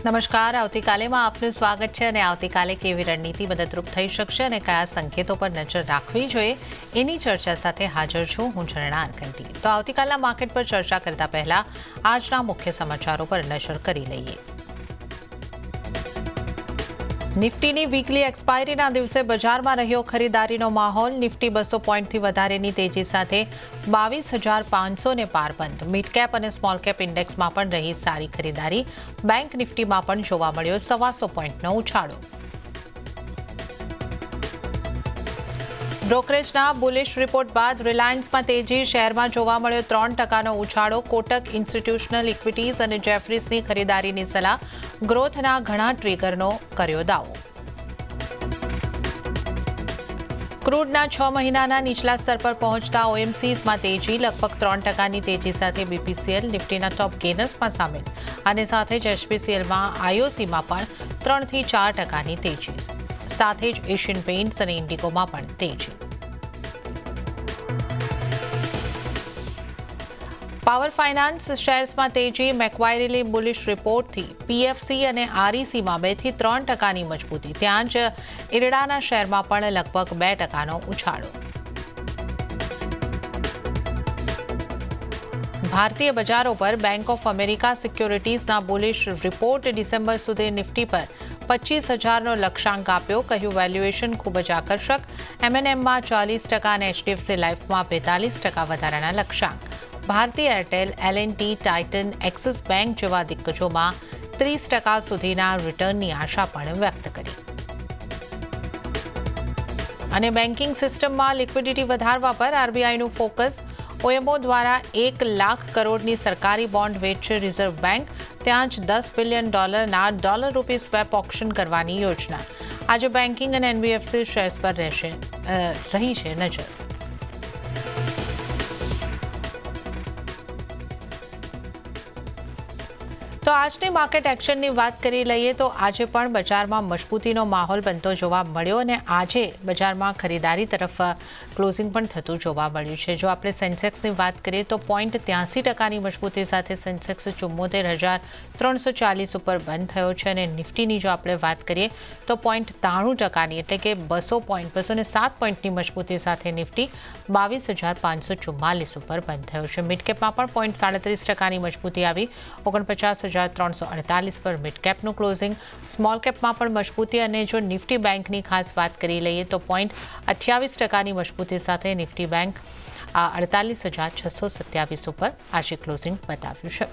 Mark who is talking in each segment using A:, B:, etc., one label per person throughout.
A: નમસ્કાર. આવતીકાલેમાં આપનું સ્વાગત છે અને આવતીકાલે કેવી રણનીતિ મદદરૂપ થઈ શકશે અને કયા સંકેતો પર નજર રાખવી જોઈએ એની ચર્ચા સાથે હાજર છું હું ઝરણા અરકંટી. તો આવતીકાલના માર્કેટ પર ચર્ચા કરતા પહેલા આજના મુખ્ય સમાચારો પર નજર કરી લઈએ. નિફ્ટીની વીકલી એક્સપાયરીના દિવસે બજારમાં રહ્યો ખરીદારીનો માહોલ. નિફ્ટી 200 પોઈન્ટથી વધારેની તેજી સાથે 22,500ને પાર બંધ. મિડ કેપ અને સ્મોલ કેપ ઇન્ડેક્સમાં પણ રહી સારી ખરીદારી. બેંક નિફ્ટીમાં પણ જોવા મળ્યો 125 પોઈન્ટનો ઉછાળો. બ્રોકરેજના બુલિશ રિપોર્ટ બાદ રિલાયન્સમાં તેજી. શેરમાં જોવા મળ્યો 3%નો ઉછાળો. કોટક ઇન્સ્ટિટ્યુશનલ ઇક્વિટીઝ અને જેફરીઝની ખરીદારીની સલાહ. ગ્રોથના ઘણા ટ્રિગરનો કર્યો દાવો. ક્રૂડના 6 મહિનાના નીચલા સ્તર પર પહોંચતા ઓએમસીઝમાં તેજી. લગભગ 3%ની તેજી સાથે બીપીસીએલ નિફ્ટીના ટોપ ગેનર્સમાં સામેલ અને સાથે જ એચપીસીએલમાં આઈઓસીમાં પણ 3 થી 4%ની તેજી. સાથે જ એશિયન પેઇન્ટ્સ અને ઇન્ડિગોમાં પણ તેજી. પાવર ફાઇનાન્સ શેર્સમાં તેજી. મેક્વાયરીલી બુલિશ રિપોર્ટથી પીએફસી અને આરઈસીમાં 2 થી 3%ની મજબૂતી. ત્યાં જ ઇરડાના શેરમાં પણ લગભગ 2%નો ઉછાળો. ભારતીય બજારો પર બેંક ઓફ અમેરિકા સિક્યોરિટીઝના બુલિશ રિપોર્ટ. ડિસેમ્બર સુધી નિફ્ટી પર 25,000નો લક્ષ્યાંક આપ્યો. કહ્યું વેલ્યુએશન ખૂબ જ આકર્ષક. એમએનએમમાં 40% અને એચડીએફસી લાઇફમાં 42% વધારાના લક્ષ્યાંક. ભારતીય Airtel, L&T, Titan, axis bank જેવા દિગ્ગજોમાં 30% સુધીના રિટર્નની આશા પણ વ્યક્ત કરી. અને બેન્કિંગ સિસ્ટમમાં લિક્વિડિટી વધારવા પર આરબીઆઈનું ફોકસ. ઓએમઓ દ્વારા 1 લાખ કરોડની સરકારી બોન્ડ વેચશે રિઝર્વ બેંક. ત્યાં જ $10 બિલિયન ડોલર રૂપી સ્વેપ ઓપ્શન કરવાની યોજના. આજે બેન્કિંગ અને એનબીએફસી શેર્સ પર રહી છે નજર. તો આજની માર્કેટ એક્શનની વાત કરી લઈએ તો આજે પણ બજારમાં મજબૂતીનો માહોલ બનતો જોવા મળ્યો અને આજે બજારમાં ખરીદારી તરફ ક્લોઝિંગ પણ થતું જોવા મળ્યું છે. જો આપણે સેન્સેક્સની વાત કરીએ તો 0.83%ની મજબૂતી સાથે સેન્સેક્સ 74,340 ઉપર બંધ થયો છે અને નિફ્ટીની જો આપણે વાત કરીએ તો 0.93%ની એટલે કે 207 પોઈન્ટની મજબૂતી સાથે નિફ્ટી 22,544 ઉપર બંધ થયો છે. મિડકેપમાં પણ 0.37%ની મજબૂતી આવી 49,348 પર મિડ કેપનું ક્લોઝિંગ. સ્મોલ કેપમાં પણ મજબૂતી અને જો નિફ્ટી બેંકની ખાસ વાત કરી લઈએ તો 0.28%ની મજબૂતી સાથે નિફ્ટી બેંક 48,627 ઉપર આજે ક્લોઝિંગ બતાવ્યું છે.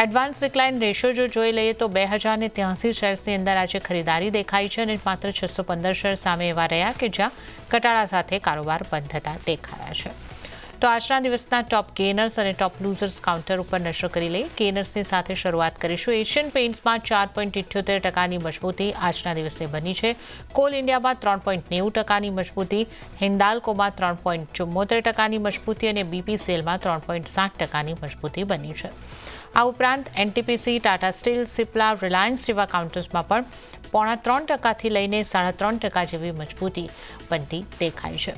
A: એડવાન્સ ડિક્લાઇન રેશિયો જો જોઈ લઈએ તો 2,083 શેર્સની અંદર આજે ખરીદારી દેખાઈ છે અને માત્ર 615 શેર સામે એવા રહ્યા કે જ્યાં ઘટાડા સાથે કારોબાર બંધ થતા દેખાયા છે. તો આજના દિવસના ટોપ ગેનર્સ અને ટોપ લૂઝર્સ કાઉન્ટર ઉપર નજર કરી લઈએ. ગેનર્સની સાથે શરૂઆત કરીશું. એશિયન પેઇન્ટ્સમાં 4.78%ની મજબૂતી આજના દિવસે બની છે. કોલ ઇન્ડિયામાં 3.90%ની મજબૂતી. હિન્દાલ્કોમાં 3.74%ની મજબૂતી અને બીપીસીએલમાં 3.60%ની મજબૂતી બની છે. આ ઉપરાંત NTPC, Tata steel, Cipla, Reliance જેવા કાઉન્ટર્સમાં પણ 3.25%થી લઈને 3.5% જેવી મજબૂતી બનતી દેખાય છે.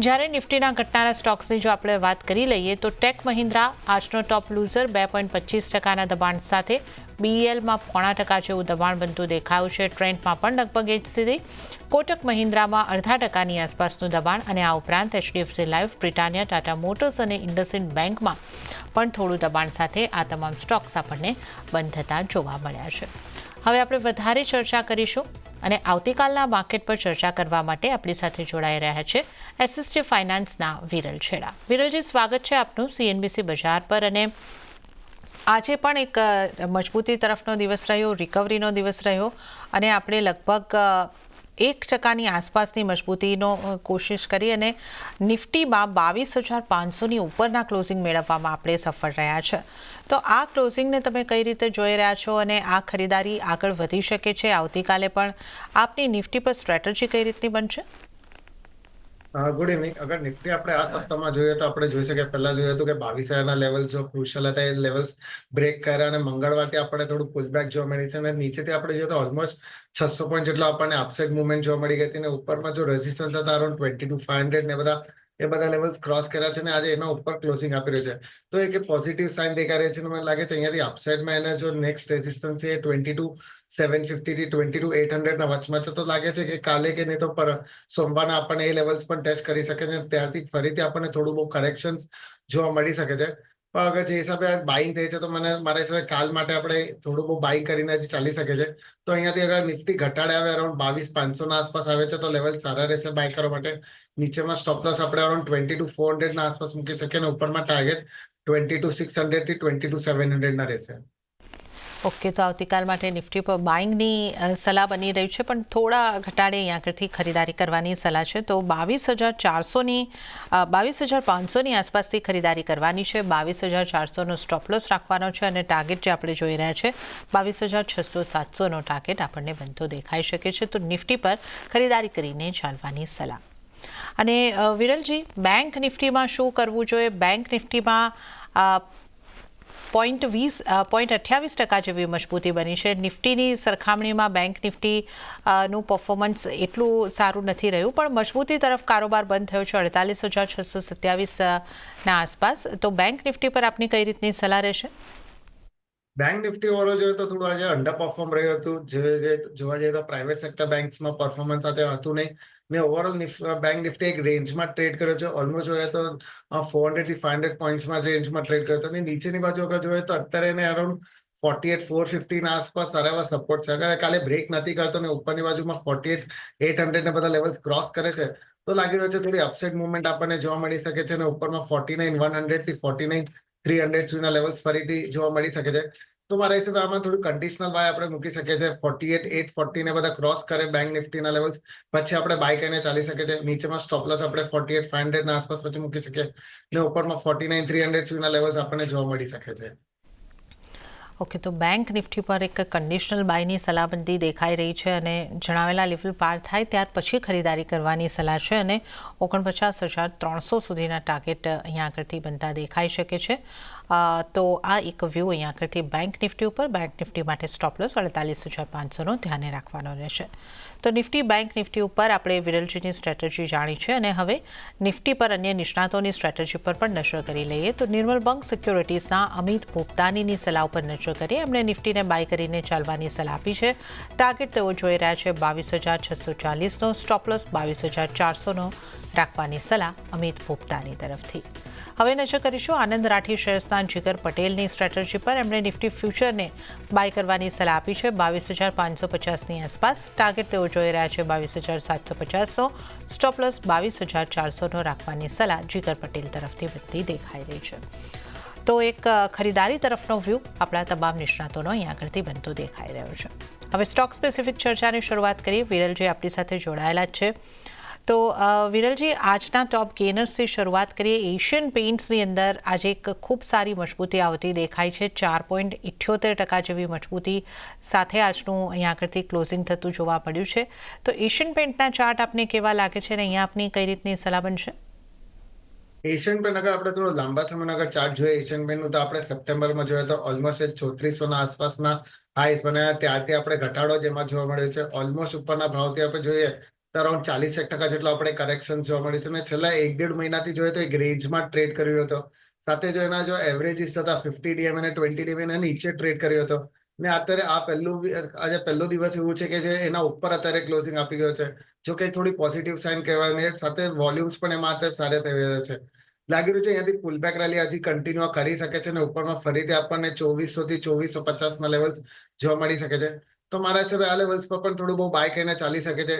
A: જ્યારે નિફ્ટીના ઘટનારા સ્ટોક્સની જો આપણે વાત કરી લઈએ તો ટેક મહિન્દ્રા આજનો ટોપ લૂઝર 2.25%ના દબાણ સાથે. બીઈએલમાં 0.5% જેવું દબાણ બનતું દેખાયું છે. ટ્રેન્ડમાં પણ લગભગ એ જ સ્થિતિ. કોટક મહિન્દ્રામાં 0.5%ની આસપાસનું દબાણ અને આ ઉપરાંત HDFC life, Britannia, Tata motors અને ઇન્ડસઇન્ડ બેંકમાં પણ થોડું દબાણ સાથે આ તમામ સ્ટોક્સ આપણને બંધ થતા જોવા મળ્યા છે. હવે આપણે વધારે ચર્ચા કરીશું અને આવતીકાલના માર્કેટ પર ચર્ચા કરવા માટે આપણી સાથે જોડાઈ રહ્યા છે એસએસજી ફાઇનાન્સના વિરલ છેડા. વિરલજી, સ્વાગત છે આપનું સીએનબીસી બજાર પર. અને આજે પણ એક મજબૂતી તરફનો દિવસ રહ્યો, રિકવરીનો દિવસ રહ્યો અને આપણે લગભગ 1%ની આસપાસની મજબૂતીનો કોશિશ કરી અને નિફ્ટીમાં 22,500ની ઉપરના ક્લોઝિંગ મેળવવામાં આપણે સફળ રહ્યા છે. તો આ ક્લોઝિંગને તમે કઈ રીતે જોઈ રહ્યા છો અને આ ખરીદારી આગળ વધી શકે છે આવતીકાલે પણ? આપની નિફ્ટી પર સ્ટ્રેટેજી કઈ રીતની બનશે?
B: Good evening. અગર નિફ્ટી આપણે આ સપ્તાહમાં જોઈએ તો આપણે જોઈ શકીએ, પહેલા જોયું હતું કે 22,000ના લેવલ્સ જો ક્રુશિયલ હતા, એ લેવલ્સ બ્રેક કર્યા અને મંગળવારથી આપણે થોડું પુલબેક જોવા મળી છે અને નીચેથી આપણે જોઈએ તો ઓલમોસ્ટ 600 પોઈન્ટ જેટલો આપણને અપસાઇડ મુવમેન્ટ જોવા મળી ગઈ હતી અને ઉપરમાં જો રેઝિસ્ટન્સ હતા અરાઉન્ડ 22,500 ને બધા એ બધા લેવલ્સ ક્રોસ કર્યા છે અને આજે એના ઉપર ક્લોઝિંગ આપી રહ્યું છે. તો એક પોઝિટિવ સાઇન દેખાઈ રહ્યો છે અને મને લાગે છે અહીંયાથી અપસાઇડમાં એને જો નેક્સ્ટ રેઝિસ્ટન્સ છે 22,750 થી 22,800 ના વચમાં છે. તો લાગે છે કે કાલે કે નહીં તો સોમવારના આપણને એ લેવલ્સ પણ ટેસ્ટ કરી શકે છે. ત્યારથી ફરીથી આપણને થોડું બહુ કરેક્શન્સ જોવા મળી શકે છે. પણ અગર જે હિસાબે બાઇંગ થઈ છે તો મારા હિસાબે કાલ માટે આપણે થોડું બહુ બાઇંગ કરીને હજી ચાલી શકે છે. તો અહીંયાથી અગર નિફ્ટી ઘટાડે આવે અરાઉન્ડ 22,500 ના આસપાસ આવે છે તો લેવલ સારા રહેશે બાય કરવા માટે. નીચેમાં સ્ટોપ લોસ આપણે અરાઉન્ડ 22,400 ના આસપાસ મૂકી શકીએ અને ઉપરમાં ટાર્ગેટ 22,600 થી 22,700 ના રહેશે.
A: ઓકે, તો આવતીકાલ માટે નિફ્ટી પર બાઇંગની સલાહ બની રહી છે, પણ થોડા ઘટાડે અહીં આગળથી ખરીદારી કરવાની સલાહ છે. તો 22,500ની આસપાસથી ખરીદારી કરવાની છે. 22,400નો સ્ટોપ લોસ રાખવાનો છે અને ટાર્ગેટ જે આપણે જોઈ રહ્યા છે 22,600-700નો ટાર્ગેટ આપણને બનતો દેખાઈ શકે છે. તો નિફ્ટી પર ખરીદારી કરીને ચાલવાની સલાહ. અને વિરલજી, બેંક નિફ્ટીમાં શું કરવું જોઈએ? બેંક નિફ્ટીમાં 0.28% જેવી મજબૂતી બની છે. નિફ્ટીની સરખામણીમાં બેંક નિફ્ટીનું પરફોર્મન્સ એટલું સારું નથી રહ્યું, પણ મજબૂતી તરફ કારોબાર બંધ થયો છે 48,627ના આસપાસ. તો બેંક નિફ્ટી પર આપની કઈ રીતની સલાહ રહેશે?
B: બેંક નિફ્ટી ઓવરઓલ જોઈએ તો થોડું આજે અંડર પરફોર્મ રહ્યું હતું. જોવા જઈએ તો પ્રાઇવેટ સેક્ટર બેંક્સમાં પરફોર્મન્સ સાથે હતું નહીં ને ઓવરઓલ બેંક નિફ્ટી એક રેન્જમાં ટ્રેડ કર્યો છે. ઓલમોસ્ટ જોઈએ તો 400 થી 500 પોઈન્ટ્સમાં રેન્જમાં ટ્રેડ કર્યો હતો અને નીચેની બાજુ અગર જોઈએ તો અત્યારે એને અરાઉન્ડ 48,450 ના આસપાસ સારા એવા સપોર્ટ છે. અગર કાલે બ્રેક નથી કરતો ને ઉપરની બાજુમાં 48,800 ને બધા લેવલ્સ ક્રોસ કરે છે તો લાગી રહ્યો છે થોડી અપસાઇડ મુવમેન્ટ આપણને જોવા મળી શકે છે અને ઉપરમાં 49,100 થી 49,300 સુધીના લેવલ્સ ફરીથી જોવા મળી શકે છે. તો મારા હિસાબે આમાં થોડું કન્ડિશનલ બાય આપણે મૂકી શકીએ છીએ. 48,840 ને બધા ક્રોસ કરે બેંક નિફ્ટીના લેવલ્સ પછી આપણે બાય કરીને ચાલી શકે છે. નીચેમાં સ્ટોપ લોસ આપણે 48,500 ના આસપાસ પછી મૂકી શકીએ ને ઉપરમાં 49,300 સુધીના લેવલ્સ આપણને જોવા મળી શકે છે.
A: ઓકે, તો બેંક નિફ્ટી પર એક કન્ડિશનલ બાયની સલાહબંધી દેખાઈ રહી છે અને જણાવેલા લેવલ પાર થાય ત્યાર પછી ખરીદારી કરવાની સલાહ છે અને 49,300 સુધીના ટાર્ગેટ અહીંયા આગળથી બનતા દેખાઈ શકે છે. તો આ એક વ્યૂ અહીંયા આગળથી બેંક નિફ્ટી ઉપર. બેંક નિફ્ટી માટે સ્ટોપ લોસ 48,500નો ધ્યાને રાખવાનો રહેશે. તો નિફ્ટી બેંક નિફ્ટી ઉપર આપણે વિરલજીની સ્ટ્રેટેજી જાણી છે અને હવે નિફ્ટી પર અન્ય નિષ્ણાતોની સ્ટ્રેટેજી પર પણ નજર કરી લઈએ. તો નિર્મલ બંક સિક્યોરિટીઝના અમિત ભોપતાનીની સલાહ ઉપર નજર કરીએ. એમણે નિફ્ટીને બાય કરીને ચાલવાની સલાહ આપી છે. ટાર્ગેટ તેઓ જોઈ રહ્યા છે 22,640નો, સ્ટોપ લોસ 22,400નો રાખવાની સલાહ અમિત ભોપતાની તરફથી. હવે નજર કરીશું આનંદ રાઠી શેર્સના જીગર પટેલની સ્ટ્રેટેજી પર. એમણે નિફ્ટી ફ્યુચરને બાય કરવાની સલાહ આપી છે 22,550ની આસપાસ. ટાર્ગેટ તેઓ જોઈ રહ્યા છે 22,750નો, સ્ટોપ લોસ 22,400નો રાખવાની સલાહ જીગર પટેલ તરફથી બનતી દેખાઈ રહી છે. તો એક ખરીદારી તરફનો વ્યૂ આપણા તમામ નિષ્ણાતોનો અહીં આગળથી બનતો દેખાઈ રહ્યો છે. હવે સ્ટોક સ્પેસિફિક ચર્ચાની શરૂઆત કરીએ. વિરલજી આપણી સાથે જોડાયેલા જ છે. તો વિરલજી, આજના ટોપ ગેનર્સથી શરૂઆત કરીએ. એશિયન પેઇન્ટ્સની અંદર આજે એક ખૂબ સારી મજબૂતી આવતી દેખાય છે. 4.78% જેવી મજબૂતી સાથે આજનું અહીંયા આગળથી ક્લોઝિંગ થતું જોવા મળ્યું છે. તો એશિયન પેઇન્ટના ચાર્ટ આપને કેવા લાગે છે અને અહીંયા આપની કઈ રીતની સલાહ બનશે?
B: એશિયન પેન્ટ અગર આપણે થોડો લાંબા સમયનો અગર ચાર્ટ જોઈએ એશિયન પેન્ટનું તો આપણે સપ્ટેમ્બરમાં જોઈએ તો ઓલમોસ્ટ 3400ના આસપાસના હાઈસ બન્યા. ત્યારથી આપણે ઘટાડો જેમાં જોવા મળ્યો છે. ઓલમોસ્ટ ઉપરના ભાવથી આપણે જોઈએ તો અરાઉન્ડ 40% જેટલો આપણે કરેક્શન જોવા મળ્યું છે અને છેલ્લા 1.5 મહિનાથી જોઈએ તો એક રેન્જમાં ટ્રેડ કર્યો હતો. સાથે જો એના જો એવરેજીસ હતા 50 ડીએમ અને 20 ડીએમ એના નીચે ટ્રેડ કર્યો હતો ને અત્યારે આજે પહેલો દિવસ એવું છે કે જે એના ઉપર અત્યારે ક્લોઝિંગ આપી ગયો છે. જો કે થોડી પોઝિટિવ સાઇન કહેવાય ને સાથે વોલ્યુમ્સ પણ એમાં અત્યારે સારા થઈ રહ્યા છે. લાગી રહ્યું છે અહીંયાથી પુલબેક રેલી હજી કન્ટિન્યુ કરી શકે છે અને ઉપરમાં ફરીથી આપણને 2400 થી 2450ના લેવલ્સ જોવા મળી શકે છે. તો મારા હિસાબે આ લેવલ્સ પર પણ થોડું બહુ બાય કરીને ચાલી શકે છે.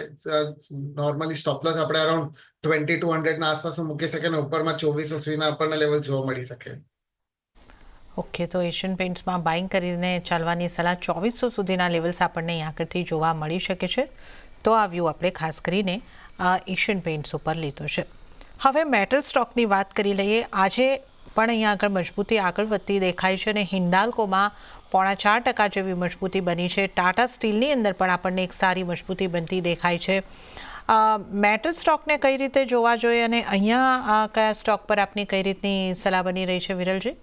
B: નોર્મલી સ્ટોપ લોસ આપણે અરાઉન્ડ 2200ના આસપાસ મૂકી શકે અને ઉપરમાં 2400 સુધીના આપણને લેવલ જોવા મળી શકે.
A: ઓકે, તો એશિયન પેઇન્ટ્સમાં બાઇંગ કરીને ચાલવાની સલાહ 2400 સુધીના લેવલ્સ આપણને અહીં આગળથી જોવા મળી શકે છે. તો આ વ્યૂ આપણે ખાસ કરીને એશિયન પેઇન્ટ્સ ઉપર લીધો છે. હવે મેટલ સ્ટોકની વાત કરી લઈએ. આજે પણ અહીંયા આગળ મજબૂતી આગળ વધતી દેખાય છે અને હિન્ડાલ્કોમાં 4.5% જેવી મજબૂતી બની છે. ટાટા સ્ટીલની અંદર પણ આપણને એક સારી મજબૂતી બનતી દેખાય છે. મેટલ સ્ટોકને કઈ રીતે જોવા જોઈએ અને અહીંયા કયા સ્ટોક પર આપની કઈ રીતની સલાહ બની રહી છે વિરલજી?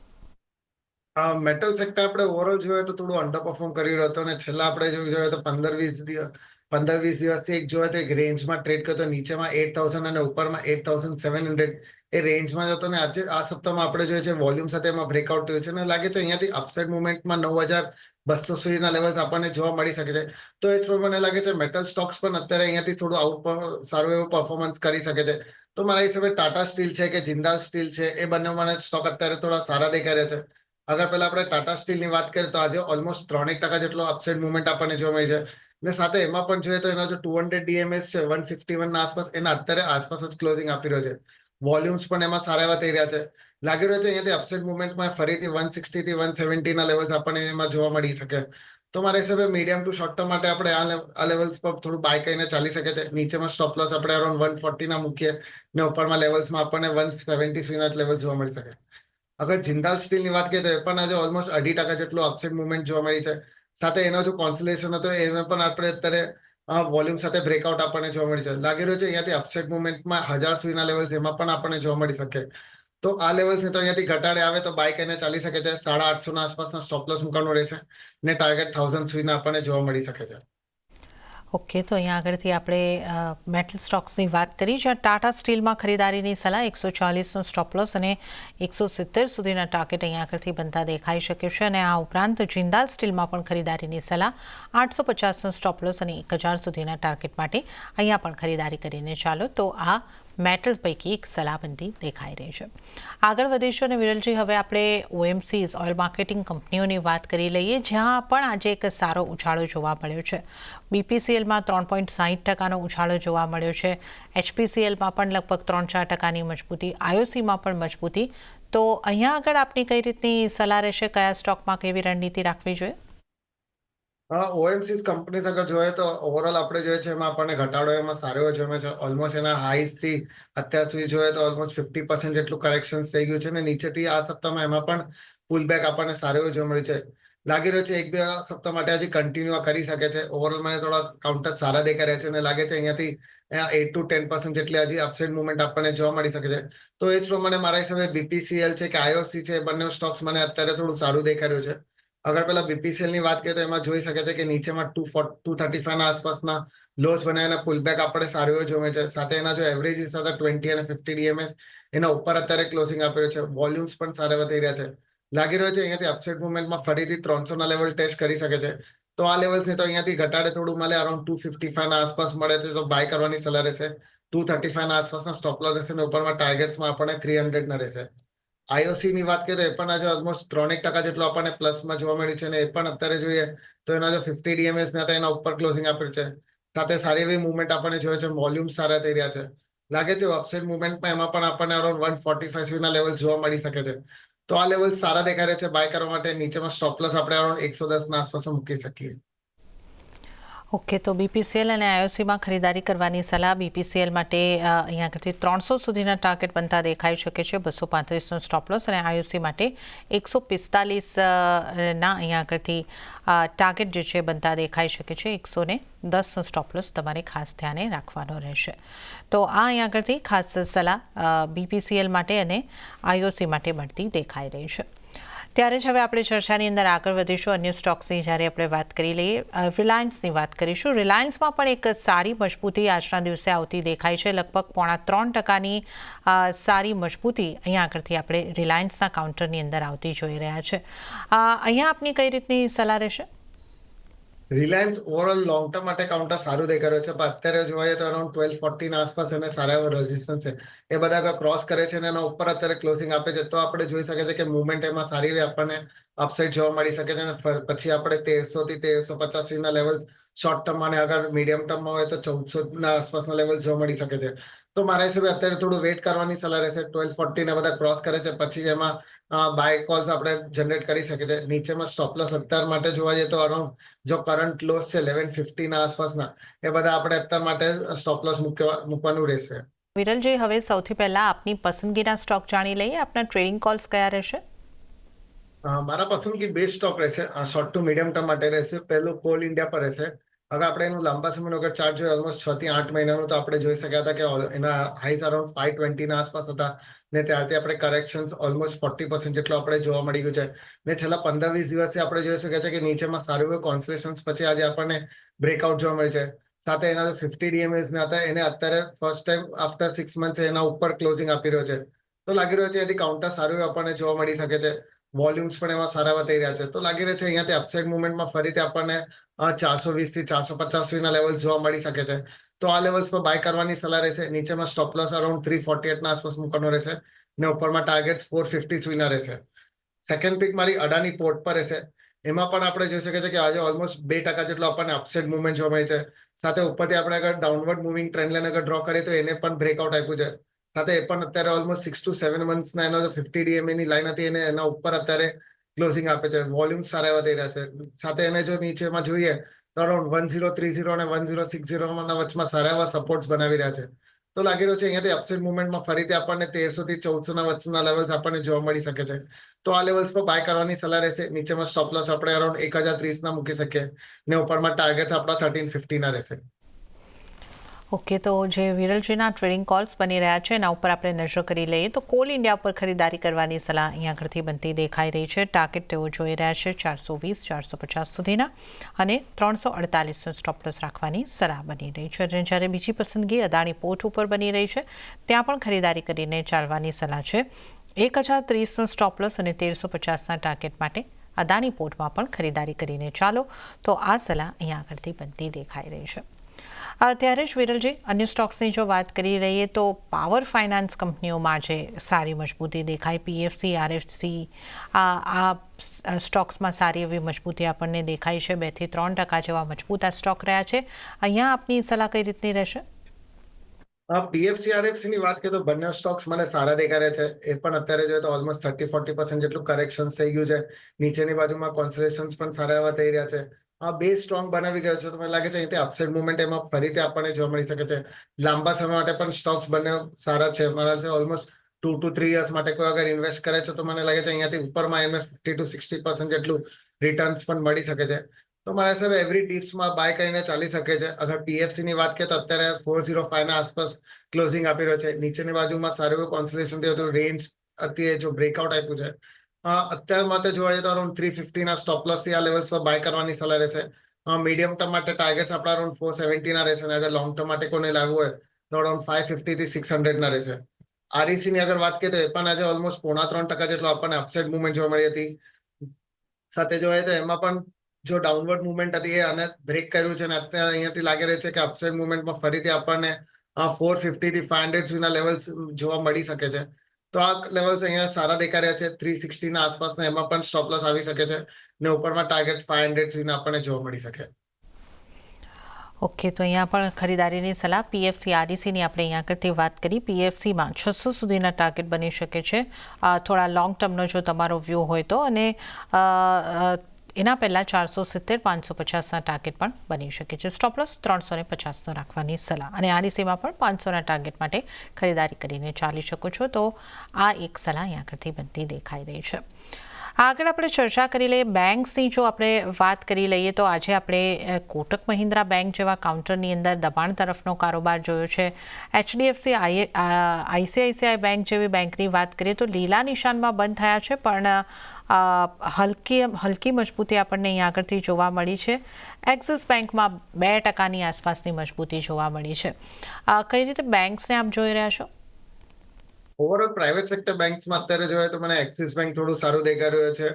B: મેટલ સેક્ટર આપણે ઓવરઓલ જોઈએ તો થોડું અંડર પરફોર્મ કરી રહ્યો હતો અને છેલ્લા આપણે જોઈએ તો 15-20 15-20 દિવસથી એક જોઈએ તો એક રેન્જમાં ટ્રેડ કરતો, નીચેમાં 8,000 અને ઉપરમાં 8,700 એ રેન્જમાં જતો, ને આજે આ સપ્તાહમાં આપણે જોઈએ છે વોલ્યુમ સાથે એમાં બ્રેકઆઉટ થયું છે અને લાગે છે અહીંયાથી અપસાઇડ મુવમેન્ટમાં 9,200 સુધીના લેવલ્સ આપણને જોવા મળી શકે છે. તો એ થ્રુ મને લાગે છે મેટલ સ્ટોક્સ પણ અત્યારે અહીંયાથી થોડું સારું એવું પરફોર્મન્સ કરી શકે છે. તો મારા હિસાબે ટાટા સ્ટીલ છે કે જિંદાલ સ્ટીલ છે, એ બંને મને સ્ટોક અત્યારે થોડા સારા દેખાઈ રહ્યા છે. અગર પહેલા આપણે ટાટા સ્ટીલની વાત કરીએ તો આજે ઓલમોસ્ટ 3% જેટલો અપસાઇડ મુવમેન્ટ આપણને જોવા મળી છે. ને સાથે એમાં પણ જોઈએ તો એનો જે 200 ડીએમએસ છે 151 ના આસપાસ, એના અત્યારે આસપાસ જ ક્લોઝિંગ આપી રહ્યો છે. વોલ્યુમ્સ પણ એમાં સારા એવા થઈ રહ્યા છે. લાગી રહ્યો છે અહીંયાથી અપસાઇડ મુવમેન્ટમાં ફરીથી 160 થી 170 ના લેવલ્સ આપણને એમાં જોવા મળી શકે. તો મારા હિસાબે મીડિયમ ટુ શોર્ટ ટર્મ માટે આપણે આ લેવલ્સ પર થોડું બાય કરીને ચાલી શકે છે. નીચેમાં સ્ટોપ લોસ આપણે અરાઉન્ડ 140 ના મૂકીએ ને ઉપરમાં લેવલ્સમાં આપણને 170 સુધીના લેવલ જોવા મળી શકે. અગર જિંદાલ સ્ટીલની વાત કરીએ તો એ પણ આજે ઓલમોસ્ટ 2.5% જેટલું અપસાઇડ મુવમેન્ટ જોવા મળી છે. સાથે એનો જો કોન્સોલેશન હતો એને પણ આપણે અત્યારે વોલ્યુમ સાથે બ્રેકઆઉટ આપણને જોવા મળી છે. લાગી રહ્યું છે અહીંયાથી અપસાઇડ મુવમેન્ટમાં 1000 સુધીના લેવલ્સ એમાં પણ આપણને જોવા મળી શકે. તો આ લેવલ્સ તો અહીંયાથી ઘટાડે આવે તો બાય કરીને ચાલી શકે છે. 850 ના આસપાસના સ્ટોપ લોસ મૂકવાનું રહેશે ને ટાર્ગેટ 1000 સુધીના આપણને જોવા મળી શકે છે.
A: ઓકે, તો અહીંયા આગળથી આપણે મેટલ સ્ટોક્સની વાત કરી, જ્યાં ટાટા સ્ટીલમાં ખરીદારીની સલાહ 140નો સ્ટોપ લોસ અને 170 સુધીના ટાર્ગેટ અહીંયા આગળથી બનતા દેખાઈ શકે છે. અને આ ઉપરાંત જિંદાલ સ્ટીલમાં પણ ખરીદારીની સલાહ 850નો સ્ટોપ લોસ અને 1000 સુધીના ટાર્ગેટ માટે અહીંયા પણ ખરીદારી કરીને ચાલો. તો આ મેટલ પૈકી એક સલાહ બનતી દેખાઈ રહી છે. આગળ વધીશું અને વિરલજી, હવે આપણે ઓએમસીઝ ઓઇલ માર્કેટિંગ કંપનીઓની વાત કરી લઈએ, જ્યાં પણ આજે એક સારો ઉછાળો જોવા મળ્યો છે. બીપીસીએલમાં 3.60%નો ઉછાળો જોવા મળ્યો છે. એચપીસીએલમાં પણ લગભગ 3-4%ની મજબૂતી, આઈઓસીમાં પણ મજબૂતી. તો અહીંયા આગળ આપની કઈ રીતની સલાહ રહેશે, કયા સ્ટોકમાં કેવી રણનીતિ રાખવી જોઈએ?
B: ઓએમસીસ કંપનીઝ અગર જોઈએ તો ઓવરઓલ આપણે જોઈએ છે એમાં આપણને ઘટાડો એમાં સારો એવો જોવા છે. ઓલમોસ્ટ એના હાઈસ થી અત્યાર સુધી જોઈએ તો ઓલમોસ્ટ 50% જેટલું કરેક્શન થઈ ગયું છે ને નીચેથી આ સપ્તાહમાં એમાં પણ પુલબેક આપણને સારો એવો જોવા મળ્યું છે. લાગી રહ્યો છે 1-2 સપ્તાહ માટે હજી કન્ટિન્યુ કરી શકે છે. ઓવરઓલ મને થોડા કાઉન્ટર સારા દેખાઈ રહ્યા છે અને લાગે છે અહીંયાથી 8 to 10% જેટલી હજી અપસાઇડ મુવમેન્ટ આપણને જોવા મળી શકે છે. તો એ જ પ્રમાણે મારા હિસાબે બીપીસીએલ છે કે આઈઓસી છે, બંને સ્ટોક્સ મને અત્યારે થોડું સારું દેખાઈ રહ્યું છે. અગર પેલા બીપીસીએલ ની વાત કરીએ તો એમાં જોઈ શકે છે કે નીચેમાં 235 ના આસપાસના લોસ બનાવીને પુલબેક આપણે સારું એવું જોવે છે. સાથે એના જો એવરેજીસ સાથે 20 અને 50 ડીએમએસ એના ઉપર અત્યારે ક્લોઝિંગ આપ્યો છે. વોલ્યુમ્સ પણ સારા એવા થઈ રહ્યા છે. લાગી રહ્યો છે અહીંયાથી અપસાઇડ મુવમેન્ટમાં ફરીથી 300 ના લેવલ ટેસ્ટ કરી શકે છે. તો આ લેવલ્સ તો અહીંયાથી ઘટાડે થોડું મળે, અરાઉન્ડ 255 ના આસપાસ મળે તો બાય કરવાની સલાહ રહેશે. 235 ના આસપાસના સ્ટોપ લોસ રહેશે અને ઉપરમાં ટાર્ગેટ્સમાં આપણને 300 ના રહેશે. આઈઓસી ની વાત કરીએ તો એ પણ આજે ઓલમોસ્ટ 3% જેટલો આપણને પ્લસમાં જોવા મળ્યું છે અને એ પણ અત્યારે જોઈએ તો એના જો 50 ડીએમએસ ના એના ઉપર ક્લોઝિંગ આપ્યું છે. સાથે સારી એવી મુવમેન્ટ આપણને જોઈએ છે, વોલ્યુમ સારા થઈ રહ્યા છે. લાગે છે અપસાઇડ મુવમેન્ટમાં એમાં પણ આપણને અરાઉન્ડ 145 સુધીના લેવલ જોવા મળી શકે છે. તો આ લેવલ સારા દેખાઈ રહ્યા છે બાય કરવા માટે. નીચેમાં સ્ટોપ લોસ આપણે અરાઉન્ડ 110 ના આસપાસ મૂકી શકીએ.
A: ઓકે, તો બીપીસીએલ અને આઈઓસીમાં ખરીદારી કરવાની સલાહ. બીપીસીએલ માટે અહીંયા આગળથી 300 સુધીના ટાર્ગેટ બનતા દેખાઈ શકે છે, 235નો સ્ટોપ લોસ, અને આઈઓસી માટે 145 ના અહીંયા આગળથી ટાર્ગેટ જે છે બનતા દેખાઈ શકે છે. 110નો સ્ટોપ લોસ તમારે ખાસ ધ્યાને રાખવાનો રહેશે. તો આ અહીંયા આગળથી ખાસ સલાહ બીપીસીએલ માટે અને આઈઓસી માટે મળતી દેખાઈ રહી છે. ત્યારે જ હવે આપણે ચર્ચાની અંદર આગળ વધીશું. અન્ય સ્ટોક્સની જ્યારે આપણે વાત કરી લઈએ, રિલાયન્સની વાત કરીશું. રિલાયન્સમાં પણ એક સારી મજબૂતી આજના દિવસે આવતી દેખાય છે. લગભગ 3.25%ની સારી મજબૂતી અહીંયા આગળથી આપણે રિલાયન્સના કાઉન્ટરની અંદર આવતી જોઈ રહ્યા છે. અહીંયા આપની કઈ રીતની સલાહ રહેશે?
B: રિલાયન્સ ઓવરઓલ લોંગ ટર્મ માટે કાઉન્ટર સારું દેખાઈ રહ્યું છે, પણ અત્યારે જોઈએ તો અરાઉન્ડ 1240 ના આસપાસ એને સારા એવા રેઝિસ્ટન્સ છે. એ બધા આગળ ક્રોસ કરે છે અને એના ઉપર અત્યારે ક્લોઝિંગ આપે છે. તો આપણે જોઈ શકીએ છીએ કે મુવમેન્ટ એમાં સારી એવી આપણને અપસાઇડ જોવા મળી શકે છે અને પછી આપણે 1300 થી 1350 ના લેવલ્સ શોર્ટ ટર્મમાં અને અગર મીડિયમ ટર્મમાં હોય તો 1400 ના આસપાસના લેવલ જોવા મળી શકે છે. તો મારા હિસાબે અત્યારે થોડું વેઇટ કરવાની સલાહ રહેશે. 1240 ને બધા ક્રોસ કરે છે પછી એમાં બાય કોલ્સ આપણે જનરેટ કરી શકીએ છીએ. નીચેમાં સ્ટોપ લોસ અત્યાર માટે જોવા જઈએ તો અરાઉન્ડ જો કરંટ લોસ છે 1150 ના આસપાસના, એ બધા આપણે અત્યાર માટે સ્ટોપ લોસ મૂકવાનું રહેશે.
A: વિરલજી, હવે સૌથી પહેલા આપની પસંદગીના સ્ટોક જાણી લઈએ. આપના ટ્રેડિંગ કોલ્સ કયા રહેશે?
B: મારા પસંદગી બે સ્ટોક રહેશે, શોર્ટ ટુ મીડિયમ ટર્મ માટે રહેશે. પહેલું કોલ ઇન્ડિયા પર રહેશે. હવે આપણે એનું લાંબા સમયનો અગર ચાર્ટ જોઈએ ઓલમોસ્ટ 6 થી 8 મહિનાનું, તો આપણે જોઈ શક્યા હતા કે એના હાઈસ અરાઉન્ડ 520 ના આસપાસ હતા ને ત્યારથી આપણે કરેક્શન્સ ઓલમોસ્ટ 40% જેટલો આપણે જોવા મળી ગયું છે. ને છેલ્લા 15-20 દિવસથી આપણે જોઈ શકીએ છીએ કે નીચેમાં સારું એવું કોન્સલેશન્સ પછી આજે આપણને બ્રેકઆઉટ જોવા મળે છે. સાથે એના જો 50 DMAs ના હતા એને અત્યારે ફર્સ્ટ ટાઈમ આફ્ટર 6 મંથ્સ એના ઉપર ક્લોઝિંગ આપી રહ્યો છે. તો લાગી રહ્યો છે એથી કાઉન્ટર સારું એવું આપણને જોવા મળી શકે છે. વોલ્યુમ્સ પણ એમાં સારા એવા થઈ રહ્યા છે. તો લાગી રહ્યું છે અહીંયાથી અપસાઇડ મુવમેન્ટમાં ફરીથી આપણને 420 થી 450 ના લેવલ્સ જોવા મળી શકે છે. તો આ લેવલ્સ પર બાય કરવાની સલાહ રહેશે. નીચેમાં સ્ટોપ લોસ અરાઉન્ડ 348 ના આસપાસ મૂકવાનો રહેશે ને ઉપરમાં ટાર્ગેટ્સ 450 ના રહેશે. સેકન્ડ પિક મારી અડાની પોર્ટ પર રહેશે. એમાં પણ આપણે જોઈ શકીએ છીએ કે આજે ઓલમોસ્ટ 2% જેટલો આપણને અપસાઇડ મુવમેન્ટ જોવા મળી છે. સાથે ઉપરથી આપણે અગર ડાઉનવર્ડ મૂવિંગ ટ્રેન્ડ લાઈન અગર ડ્રો કરીએ તો એને પણ બ્રેકઆઉટ આપ્યું છે. સાથે એ પણ અત્યારે ઓલમોસ્ટ 6 to 7 મંથ્સના એનો જે 50 DMA ની લાઈન હતી એને એના ઉપર અત્યારે ક્લોઝિંગ આપે છે. વોલ્યુમ સારા એવા થઈ રહ્યા છે. સાથે એને જો નીચેમાં જોઈએ તો અરાઉન્ડ 1030 અને 1060 ના વચમાં સારા એવા સપોર્ટ્સ બનાવી રહ્યા છે. તો લાગી રહ્યું છે અહીંયાથી અપસાઇડ મુવમેન્ટમાં ફરીથી આપણને 1300 થી 1400 ના વચના લેવલ્સ આપણને જોવા મળી શકે છે. તો આ લેવલ્સ પર બાય કરવાની સલાહ રહેશે. નીચેમાં સ્ટોપ લોસ આપણે અરાઉન્ડ 1030 ના મૂકી શકીએ ને ઉપરમાં ટાર્ગેટ્સ આપણા 1350 ના રહેશે.
A: ઓકે, તો જે વિરલજીના ટ્રેડિંગ કોલ્સ બની રહ્યા છે એના ઉપર આપણે નજર કરી લઈએ તો કોલ ઇન્ડિયા પર ખરીદારી કરવાની સલાહ અહીંયા આગળથી બનતી દેખાઈ રહી છે. ટાર્ગેટ તેઓ જોઈ રહ્યા છે 420 450 સુધીના અને 348 સ્ટોપ લોસ રાખવાની સલાહ બની રહી છે. અને જ્યારે બીજી પસંદગી અદાણી પોર્ટ ઉપર બની રહી છે ત્યાં પણ ખરીદારી કરીને ચાલવાની સલાહ છે. 1030 સ્ટોપ લોસ અને 1350ના ટાર્ગેટ માટે અદાણી પોર્ટમાં પણ ખરીદારી કરીને ચાલો, તો આ સલાહ અહીંયા આગળથી બનતી દેખાઈ રહી છે. ત્યારે જ વિરલજી, અન્ય સ્ટોક્સની જો વાત કરી રહીએ તો પાવર ફાઇનાન્સ કંપનીઓમાં આજે સારી મજબૂતી દેખાય. PFC, RFC આ સ્ટોક્સમાં સારી એવી મજબૂતી આપણને દેખાય છે. 2 થી 3% જેવા મજબૂત આ સ્ટોક રહ્યા છે. અહીંયા આપની સલાહ કઈ રીતની રહેશે?
B: PFC, RFC ની વાત કરીએ તો બંને સ્ટોક્સ મને સારા દેખાઈ રહ્યા છે. એ પણ અત્યારે જોઈએ તો ઓલમોસ્ટ 30-40% જેટલું કરેક્શન થઈ ગયું છે. નીચેની બાજુમાં કોન્સોલેશન્સ પણ સારા એવા થઈ રહ્યા છે. આ બે સ્ટ્રોંગ બનાવી ગયો છે તો મને લાગે છે અહીંથી અપસાઇડ મુવમેન્ટ એમાં ફરીથી આપણને જોવા મળી શકે છે. લાંબા સમય માટે પણ સ્ટોક્સ બંને સારા છે. મારા છે ઓલમોસ્ટ 2 to 3 યર્સ માટે કોઈ અગર ઇન્વેસ્ટ કરે છે તો મને લાગે છે અહીંયાથી ઉપરમાં એને 50 to 60% જેટલું રિટર્ન્સ પણ મળી શકે છે. તો મારા હિસાબે એવરી ટીપ્સમાં બાય કરીને ચાલી શકે છે. અગર PFC ની વાત કરીએ તો અત્યારે 405 ના આસપાસ ક્લોઝિંગ આપી રહ્યો છે. નીચેની બાજુમાં સારું એવું કોન્સોલેશન થયું હતું. રેન્જ અત્યારે જો બ્રેકઆઉટ આપ્યું છે. અત્યાર માટે જોવા જઈએ તો અરાઉન્ડ 350 ના સ્ટોપ લોસ થી આ લેવલ્સ પર બાય કરવાની સલાહ રહેશે. મીડિયમ ટર્મ માટે ટાર્ગેટ્સ આપણા અરાઉન્ડ 470 ના રહેશે અને અગર લોંગ ટર્મ માટે કોને લાવવું હોય તો અરાઉન્ડ 550 થી 600 ના રહેશે. REC ની અગર વાત કરીએ તો એ પણ આજે ઓલમોસ્ટ 3.5% જેટલો આપણને અપસાઇડ મુવમેન્ટ જોવા મળી હતી. સાથે જોવા જઈએ તો એમાં પણ જો ડાઉનવર્ડ મુવમેન્ટ હતી એ અને બ્રેક કર્યું છે અને અત્યારે અહીંયાથી લાગી રહ્યું છે કે અપસાઇડ મુવમેન્ટમાં ફરીથી આપણને 450 થી 500 સુધીના લેવલ્સ જોવા મળી શકે છે. તો આ લેવલ્સ અહીંયા સારા દેખાઈ રહ્યા છે. 360 ના આસપાસના એમાં પણ સ્ટોપ લોસ આવી શકે છે ને ઉપરમાં ટાર્ગેટ 500 સુધીના આપણને જોવા મળી શકે.
A: ઓકે, તો અહીંયા પણ ખરીદારીની સલાહ. PFC, RECની આપણે અહીંયા આગળથી વાત કરી. PFCમાં 600 સુધીના ટાર્ગેટ બની શકે છે થોડા લોંગ ટર્મનો જો તમારો વ્યૂ હોય તો, અને એના પહેલાં 470 550ના ટાર્ગેટ પણ બની શકે છે. સ્ટોપ લોસ 350નો રાખવાની સલાહ. અને RECમાં પણ 500ના ટાર્ગેટ માટે ખરીદારી કરીને ચાલી શકો છો. તો આ એક સલાહ અહીંયા આગળથી બનતી દેખાઈ રહી છે. આગળ આપણે ચર્ચા કરી લઈએ બેંક્સની. જો આપણે વાત કરી લઈએ તો આજે આપણે કોટક મહિન્દ્રા બેંક જેવા કાઉન્ટરની અંદર દબાણ તરફનો કારોબાર જોયો છે. HDFC, ICICI બેંક જેવી બેંકની વાત કરીએ તો લીલા નિશાનમાં બંધ થયા છે, પણ હલકી મજબૂતી આપણને અહીંયા આગળથી જોવા મળી છે. એક્સિસ બેંકમાં 2%ની આસપાસની મજબૂતી જોવા મળી છે. કઈ રીતે બેંક્સને આપ જોઈ રહ્યા છો?
B: ઓવરઓલ પ્રાઇવેટ સેક્ટર બેંક્સમાં અત્યારે જોઈએ તો મને એક્સિસ બેંક થોડું સારું દેખાઈ રહ્યું છે.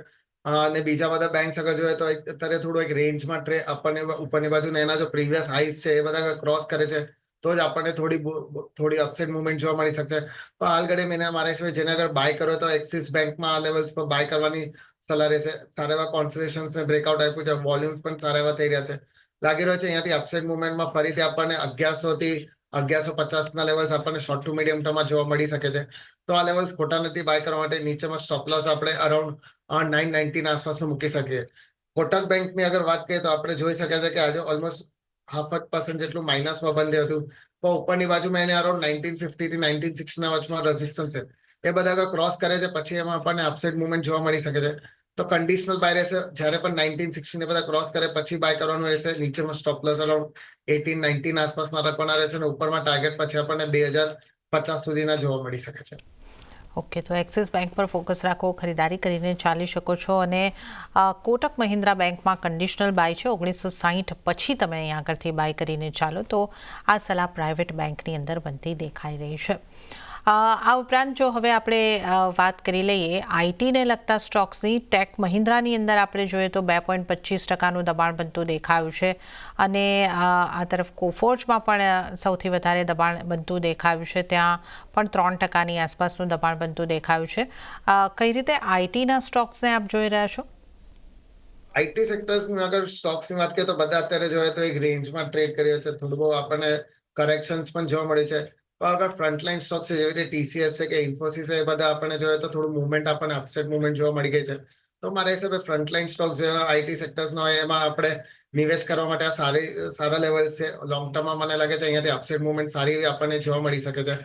B: અને બીજા બધા બેંક્સ અગર જોઈએ તો અત્યારે થોડું એક રેન્જમાં આપણને ઉપરની બાજુ એના જો પ્રીવિયસ હાઈસ છે એ બધા ક્રોસ કરે છે તો જ આપણને થોડી અપસાઇડ મુવમેન્ટ જોવા મળી શકશે. તો હાલ ઘડી મેં મારા હિસાબે જેને અગર બાય કર્યો તો એક્સિસ બેંકમાં આ લેવલ્સ પર બાય કરવાની સલાહ રહેશે. સારા એવા કોન્સોલેશન્સ ને બ્રેકઆઉટ આપ્યું છે. વોલ્યુમ્સ પણ સારા એવા થઈ રહ્યા છે. લાગી રહ્યો છે અહીંયાથી અપસાઇડ મુવમેન્ટમાં ફરીથી આપણને 1100 થી 1150 ના લેવલ્સ આપણને શોર્ટ ટુ મીડિયમ ટર્મમાં જોવા મળી શકે છે. તો આ લેવલ્સ ખોટા નથી બાય કરવા માટે. નીચેમાં સ્ટોપ લોસ આપણે અરાઉન્ડ 990 ના આસપાસ મૂકી શકીએ. કોટક બેંકની અગર વાત કરીએ તો આપણે જોઈ શક્યા છે કે આજે ઓલમોસ્ટ 0.5% જેટલું માઇનસમાં બંધ હતું. તો ઉપરની બાજુમાં એને અરાઉન્ડ 1950 થી 1960 ના વચમાં રેઝિસ્ટન્સ છે. એ બધા અગર ક્રોસ કરે છે પછી એમાં આપણને અપસાઇડ મુવમેન્ટ જોવા મળી શકે છે. તો કન્ડિશનલ બાય રહેશે. જ્યારે પણ 1960 ને બધા ક્રોસ કરે પછી બાય કરવાનું રહેશે. નીચેમાં સ્ટોપ લોસ અરાઉન્ડ 1890 આસપાસના રાખવાના રહેશે અને ઉપરમાં ટાર્ગેટ પછી આપણને 2050 સુધીના જોવા મળી શકે છે.
A: ઓકે, તો એક્સિસ બેંક પર ફોકસ રાખો, ખરીદારી કરીને ચાલી શકો છો. અને કોટક મહિન્દ્રા બેંકમાં કન્ડિશનલ બાય છે 1960 પછી તમે અહીં આગળથી બાય કરીને ચાલો, તો આ સલાહ પ્રાઇવેટ બેંકની અંદર બનતી દેખાઈ રહી છે. આ ઉપરાંત જો હવે આપણે વાત કરી લઈએ આઈટીને લગતા સ્ટોક્સની, ટેક મહિન્દ્રાની અંદર આપણે જોઈએ તો 2.25% દબાણ બનતું દેખાયું છે. અને આ તરફ કોફોર્જમાં પણ સૌથી વધારે દબાણ બનતું દેખાયું છે, ત્યાં પણ 3%ની આસપાસનું દબાણ બનતું દેખાયું છે. કઈ રીતે આઈટીના સ્ટોક્સને આપ જોઈ રહ્યા છો?
B: આઈટી સેક્ટર્સની અગર સ્ટોક્સની વાત કરીએ તો બધા અત્યારે જોઈએ તો એક રેન્જમાં ટ્રેડ કર્યો છે. થોડું બહુ આપણને કરેક્શન્સ પણ જોવા મળે છે. તો અગર ફ્રન્ટલાઇન સ્ટોક્સ છે જેવી રીતે ટીસીએસ છે કે ઇન્ફોસિસ છે, એ બધા આપણને જોઈએ તો થોડું મુવમેન્ટ આપણને અપસાઇડ મુવમેન્ટ જોવા મળી ગઈ છે. તો મારા હિસાબે ફ્રન્ટલાઇન સ્ટોક્સ જેવા આઈટી સેક્ટર્સના હોય એમાં આપણે નિવેશ કરવા માટે આ સારા લેવલ્સ છે. લોંગ ટર્મમાં મને લાગે છે અહીંયાથી અપસાઇડ મુવમેન્ટ સારી એવી આપણને જોવા મળી શકે છે.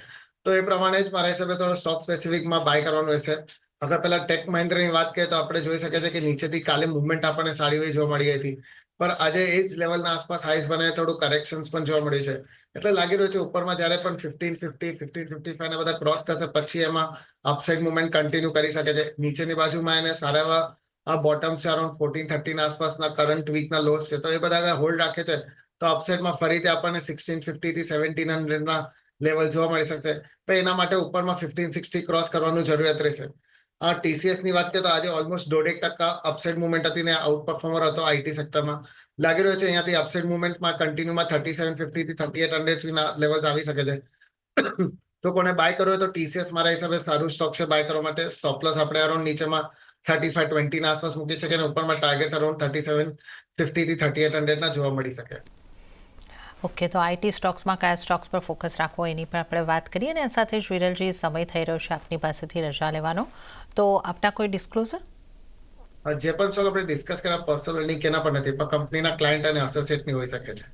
B: તો એ પ્રમાણે જ મારા હિસાબે થોડો સ્ટોક સ્પેસિફિકમાં બાય કરવાનું રહેશે. અગર પેલા ટેક મહિન્દ્રાની વાત કરીએ તો આપણે જોઈ શકીએ છીએ કે નીચેથી કાલે મુવમેન્ટ આપણને સારી એવી જોવા મળી હતી, પણ આજે એ જ લેવલના આસપાસ હાઈસ બને થોડું કરેક્શન્સ પણ જોવા મળ્યું છે. એટલે લાગી રહ્યું છે ઉપરમાં જ્યારે પણ 1550 1555 ને બધા ક્રોસ થશે પછી એમાં અપસાઇડ મુવમેન્ટ કન્ટિન્યુ કરી શકે છે. નીચેની બાજુમાં એને સારા એવા આ બોટમ છે અરાઉન્ડ 1430 આસપાસના કરંટ વીકના લોસ છે, તો એ બધા હોલ્ડ રાખે છે તો અપસાઇડમાં ફરીથી આપણને 1650 થી 1700ના લેવલ જોવા મળી શકશે. પણ એના માટે ઉપરમાં 1560 ક્રોસ કરવાનું જરૂરિયાત રહેશે. આ ટીસીએસ ની વાત કરીએ તો આજે ઓલમોસ્ટ 1.5% અપસાઇડ મુવમેન્ટ હતી ને આઉટ પરફોર્મર હતો આઈટી સેક્ટરમાં. લાગી રહ્યો છે અહીંયાથી અપસાઇડ મુવમેન્ટમાં કન્ટિન્યુમાં 3750 થી 3800 સુધીના લેવલ્સ આવી શકે છે. તો કોને બાય કરવો હોય તો ટીસીએસ મારા હિસાબે સારું સ્ટોક છે બાય કરવા માટે. સ્ટોપ લોસ આપણે અરાઉન્ડ નીચેમાં 3520 ના આસપાસ મૂકી શકીએ અને ઉપરમાં ટાર્ગેટ અરાઉન્ડ 3750 થી 3800 ના જોવા મળી શકે.
A: ઓકે, તો આઈટી સ્ટોક્સમાં કયા સ્ટોક્સ પર ફોકસ રાખવો એની પર આપણે વાત કરીએ. અને સાથે વિરલજી, સમય થઈ રહ્યો છે આપની પાસેથી રજા લેવાનો, તો આપના કોઈ ડિસ્ક્લોઝર?
B: જે પણ સ્ટોક આપણે ડિસ્કસ કર્યા પર્સનલ હોલ્ડિંગ કેના પર નથી, પણ કંપનીના ક્લાયન્ટ અને એસોસિએટની હોઈ શકે છે.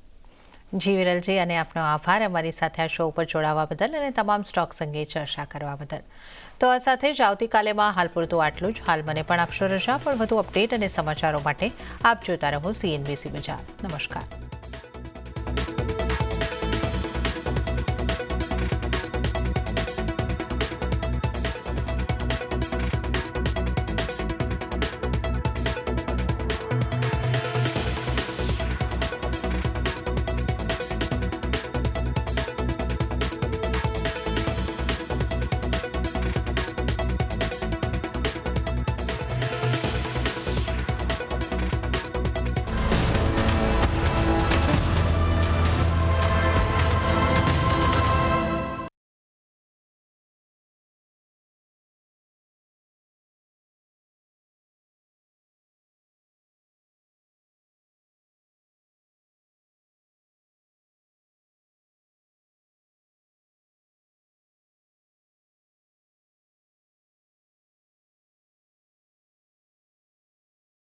A: જી વિરલજી, અને આપનો આભાર અમારી સાથે આ શો ઉપર જોડાવા બદલ અને તમામ સ્ટોક્સ અંગે ચર્ચા કરવા બદલ. તો આ સાથે જ આવતીકાલેમાં હાલ પૂરતું આટલું જ. હાલ મને પણ આપશો રજા, પણ વધુ અપડેટ અને સમાચારો માટે આપ જોતા રહો CNBC બજાર. નમસ્કાર.